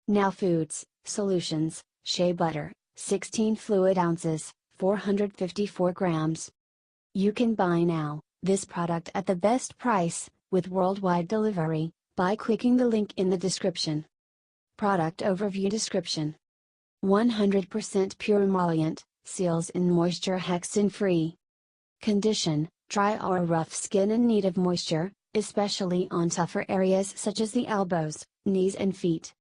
Now Foods, Solutions, Shea Butter, 16 fluid ounces, 454 grams. You can buy now this product at the best price, with worldwide delivery, by clicking the link in the description. Product Overview Description: 100% pure emollient, seals in moisture, hexane-free. Condition: dry or rough skin in need of moisture, especially on tougher areas such as the elbows, knees and feet.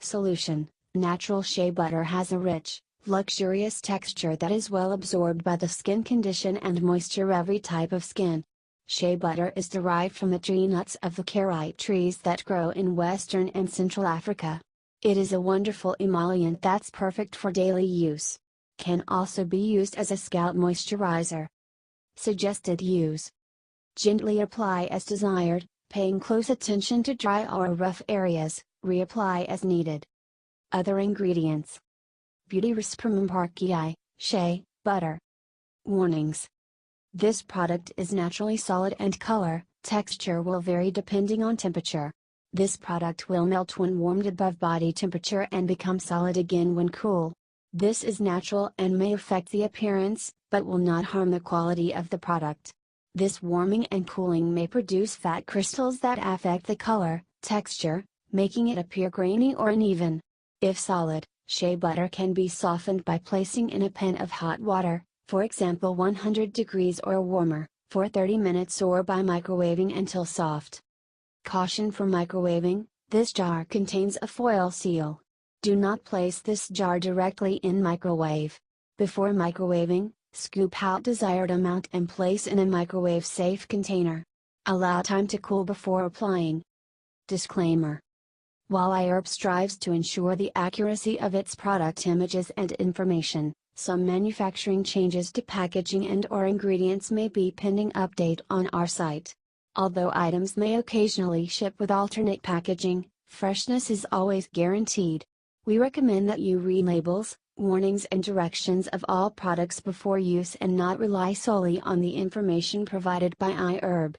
Solution: natural shea butter has a rich, luxurious texture that is well absorbed by the skin condition and moisture every type of skin. Shea butter is derived from the tree nuts of the carite trees that grow in Western and Central Africa. It is a wonderful emollient that's perfect for daily use. Can also be used as a scalp moisturizer. Suggested use: gently apply as desired, paying close attention to dry or rough areas, reapply as needed. Other ingredients: Beauty Respirm Parkii, shea butter. Warnings: this product is naturally solid and color, texture will vary depending on temperature. This product will melt when warmed above body temperature and become solid again when cool. This is natural and may affect the appearance, but will not harm the quality of the product. This warming and cooling may produce fat crystals that affect the color, texture, making it appear grainy or uneven. If solid, shea butter can be softened by placing in a pan of hot water, for example 100 degrees or warmer, for 30 minutes or by microwaving until soft. Caution for microwaving: this jar contains a foil seal. Do not place this jar directly in microwave. Before microwaving, scoop out desired amount and place in a microwave-safe container. Allow time to cool before applying. Disclaimer: while iHerb strives to ensure the accuracy of its product images and information, some manufacturing changes to packaging and/or ingredients may be pending update on our site. Although items may occasionally ship with alternate packaging, freshness is always guaranteed. We recommend that you read labels, warnings and directions of all products before use and not rely solely on the information provided by iHerb.